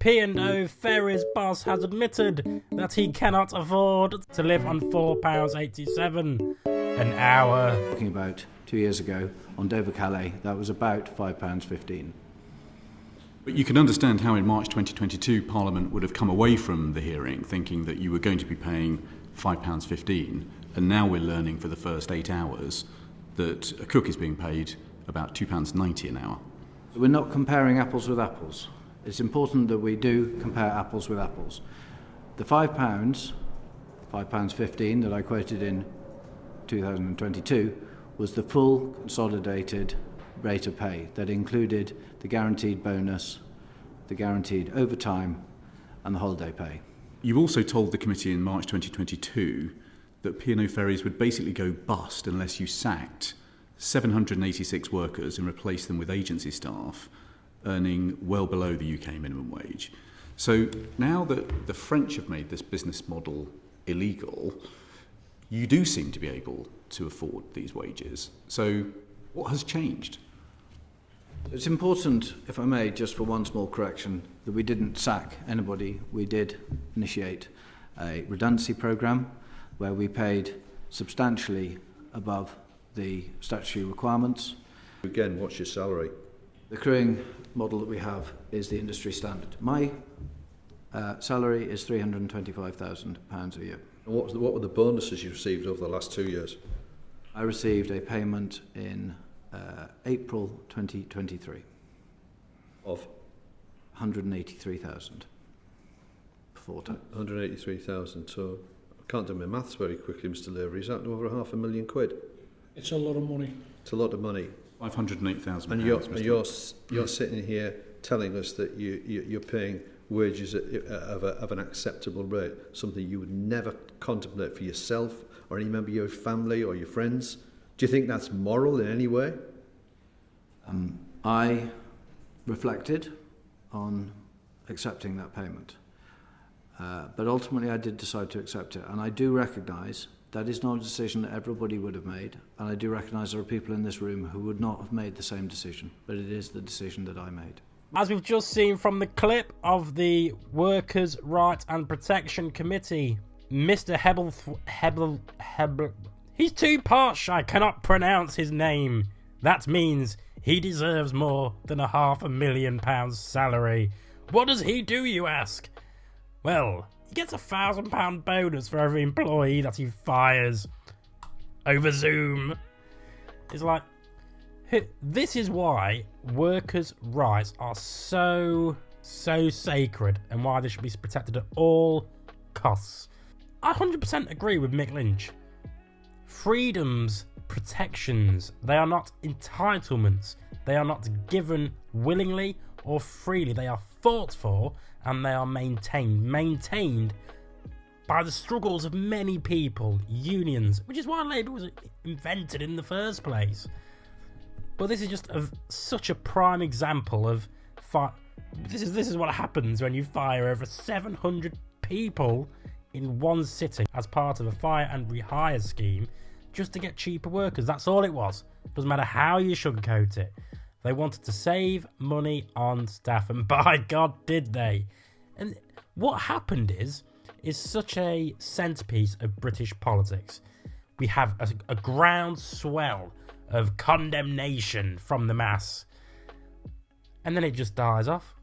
P&O Ferry's boss has admitted that he cannot afford to live on £4.87 an hour. Talking about 2 years ago on Dover-Calais, that was about £5.15. But you can understand how in March 2022 Parliament would have come away from the hearing thinking that you were going to be paying £5.15, and now we're learning for the first 8 hours that a cook is being paid about £2.90 an hour. We're not comparing apples with apples. It's important that we do compare apples with apples. The £5.15 that I quoted in 2022 was the full consolidated rate of pay that included the guaranteed bonus, the guaranteed overtime and the holiday pay. You also told the committee in March 2022 that P&O Ferries would basically go bust unless you sacked 786 workers and replaced them with agency staff earning well below the UK minimum wage. So now that the French have made this business model illegal, you do seem to be able to afford these wages. So what has changed? It's important, if I may, just for one small correction, that we didn't sack anybody. We did initiate a redundancy programme where we paid substantially above the statutory requirements. Again, what's your salary? The crewing model that we have is the industry standard. My salary is £325,000 a year. And what were the bonuses you received over the last 2 years? I received a payment in April 2023 Of? 183,000 before tax. 183,000. So I can't do my maths very quickly, Mr. Lavery. Is that over £500,000? It's a lot of money. It's a lot of money. £508,000. And you're sitting here telling us that you're paying wages of an acceptable rate, something you would never contemplate for yourself or any member of your family or your friends. Do you think that's moral in any way? I reflected on accepting that payment. But ultimately I did decide to accept it. And I do recognise that is not a decision that everybody would have made. And I do recognise there are people in this room who would not have made the same decision. But it is the decision that I made. As we've just seen from the clip of the Workers' Rights and Protection Committee, Mr. Hebblethwaite, he's too posh, I cannot pronounce his name. That means he deserves more than £500,000 salary. What does he do, you ask? Well, he gets £1,000 bonus for every employee that he fires over Zoom. It's like, this is why workers' rights are so sacred and why they should be protected at all costs. I 100% agree with Mick Lynch. Freedoms, protections, they are not entitlements. They are not given willingly or freely. They are fought for and they are maintained by the struggles of many people, unions, which is why Labour was invented in the first place. But this is just such a prime example of this is what happens when you fire over 700 people in one sitting as part of a fire and rehire scheme just to get cheaper workers. That's all it was. Doesn't matter how you sugarcoat it. They wanted to save money on staff, and by God did they. And what happened is such a centrepiece of British politics. We have a groundswell of condemnation from the mass, and then it just dies off.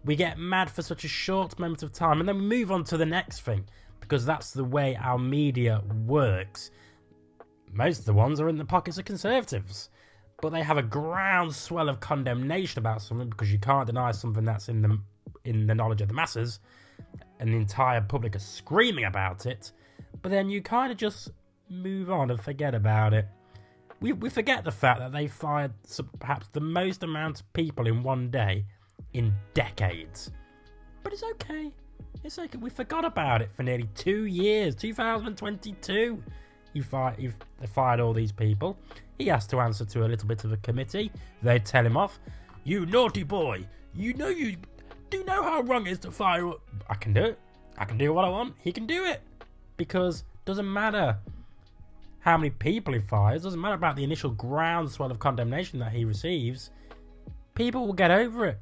We get mad for such a short moment of time, and then we move on to the next thing, because that's the way our media works. Most of the ones are in the pockets of Conservatives, but they have a groundswell of condemnation about something because you can't deny something that's in the knowledge of the masses, and the entire public are screaming about it, but then you kind of just move on and forget about it. We forget the fact that they fired perhaps the most amount of people in one day in decades. But it's okay. It's okay. We forgot about it for nearly 2 years. 2022. They fired all these people. He has to answer to a little bit of a committee. They tell him off. You naughty boy. You do know how wrong it is to fire. I can do it. I can do what I want. He can do it. Because it doesn't matter how many people he fires, doesn't matter about the initial groundswell of condemnation that he receives. People will get over it.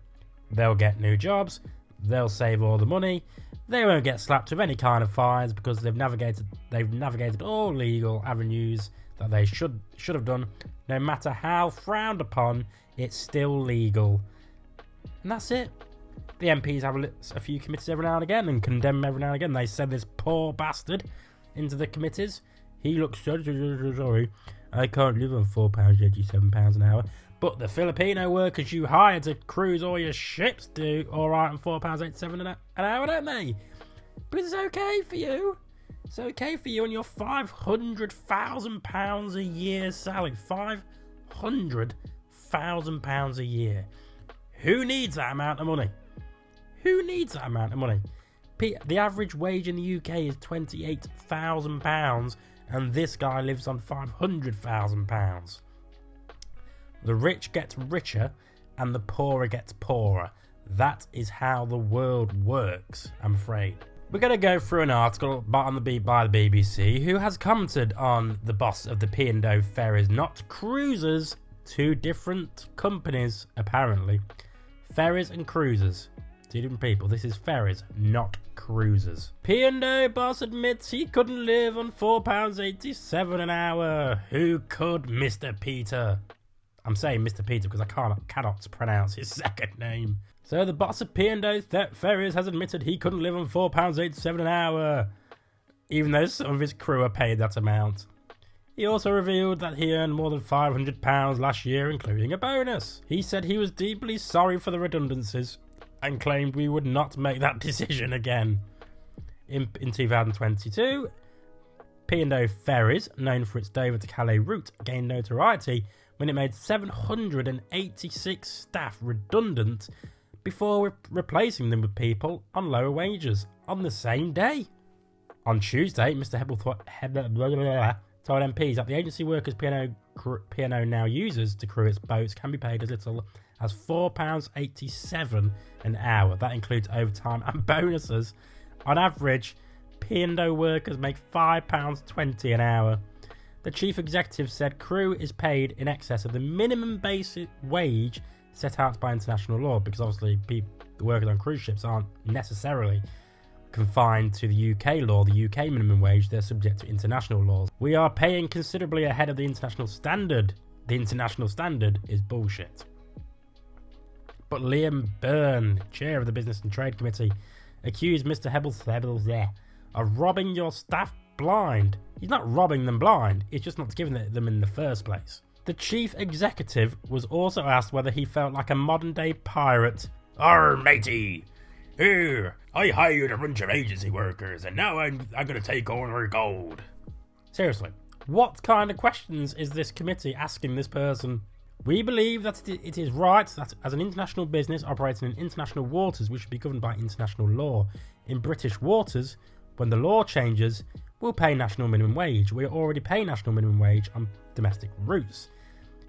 They'll get new jobs, they'll save all the money. They won't get slapped with any kind of fines because they've navigated all legal avenues that they should have done. No matter how frowned upon, it's still legal. And that's it. The MPs have a few committees every now and again and condemn them every now and again. They send this poor bastard into the committees. He looks so sorry. I can't live on £4.87 an hour. But the Filipino workers you hire to cruise all your ships do alright on £4.87 an hour, don't they? But it's okay for you. It's okay for you and your £500,000 a year salary. £500,000 a year. Who needs that amount of money? Who needs that amount of money? The average wage in the UK is £28,000 and this guy lives on £500,000. The rich get richer and the poorer gets poorer. That is how the world works, I'm afraid. We're going to go through an article by the BBC who has commented on the boss of the P&O Ferries, not cruisers, two different companies apparently. Ferries and cruisers, two different people. This is ferries, not cruisers. P&O boss admits he couldn't live on £4.87 an hour. Who could, Mr. Peter? I'm saying Mr. Peter because I cannot pronounce his second name. So the boss of P&O Ferries has admitted he couldn't live on £4.87 an hour, even though some of his crew are paid that amount. He also revealed that he earned more than £500 last year, including a bonus. He said he was deeply sorry for the redundancies and claimed we would not make that decision again. In 2022, P&O Ferries, known for its Dover to Calais route, gained notoriety when it made 786 staff redundant before replacing them with people on lower wages on the same day. On Tuesday, Mr. Hebblethwaite told MPs that the agency workers P&O now uses to crew its boats can be paid as little as £4.87 an hour. That includes overtime and bonuses. On average, P&O workers make £5.20 an hour. The chief executive said crew is paid in excess of the minimum basic wage set out by international law, because obviously the workers on cruise ships aren't necessarily confined to the UK law, the UK minimum wage. They're subject to international laws. We are paying considerably ahead of the international standard. The international standard is bullshit. But Liam Byrne, chair of the Business and Trade Committee, accused Mr. Hebblethwaite of robbing your staff blind. He's not robbing them blind, it's just not giving them in the first place. The chief executive was also asked whether he felt like a modern day pirate. "Arr, matey! Here, I hired a bunch of agency workers and now I'm going to take all their gold." Seriously, what kind of questions is this committee asking this person? We believe that it is right that as an international business operating in international waters, we should be governed by international law. In British waters, when the law changes, we'll pay national minimum wage. We already pay national minimum wage on domestic routes.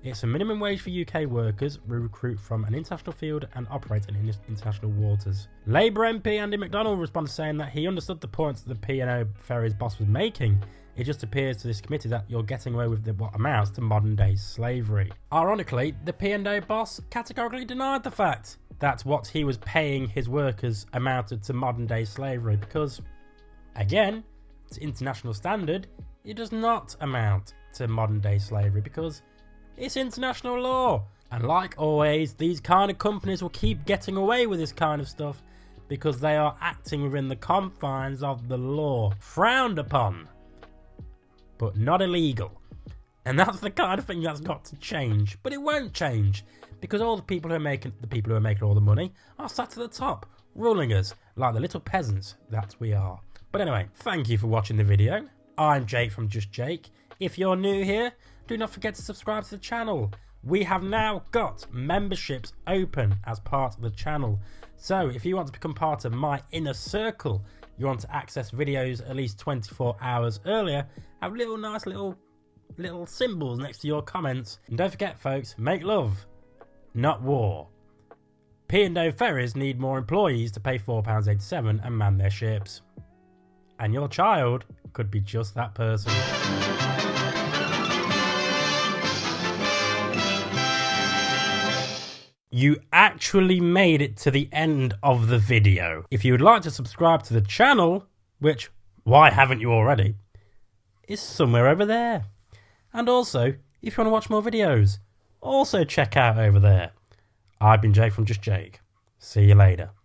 It's a minimum wage for UK workers. We recruit from an international field and operate in international waters. Labour MP Andy McDonald responded saying that he understood the points that the P&O Ferries boss was making. It just appears to this committee that you're getting away with what amounts to modern day slavery. Ironically, the P&O boss categorically denied the fact that what he was paying his workers amounted to modern day slavery because, again, to international standard, it does not amount to modern day slavery because it's international law. And like always, these kind of companies will keep getting away with this kind of stuff because they are acting within the confines of the law, frowned upon, but not illegal. And that's the kind of thing that's got to change. But it won't change because all the people who are making all the money are sat at the top, ruling us like the little peasants that we are. But anyway, thank you for watching the video. I'm Jake from Just Jake. If you're new here, do not forget to subscribe to the channel. We have now got memberships open as part of the channel. So if you want to become part of my inner circle, you want to access videos at least 24 hours earlier, have nice little symbols next to your comments. And don't forget, folks, make love, not war. P&O Ferries need more employees to pay £4.87 and man their ships. And your child could be just that person. You actually made it to the end of the video. If you would like to subscribe to the channel, which, why haven't you already, is somewhere over there. And also, if you want to watch more videos, also check out over there. I've been Jake from Just Jake. See you later.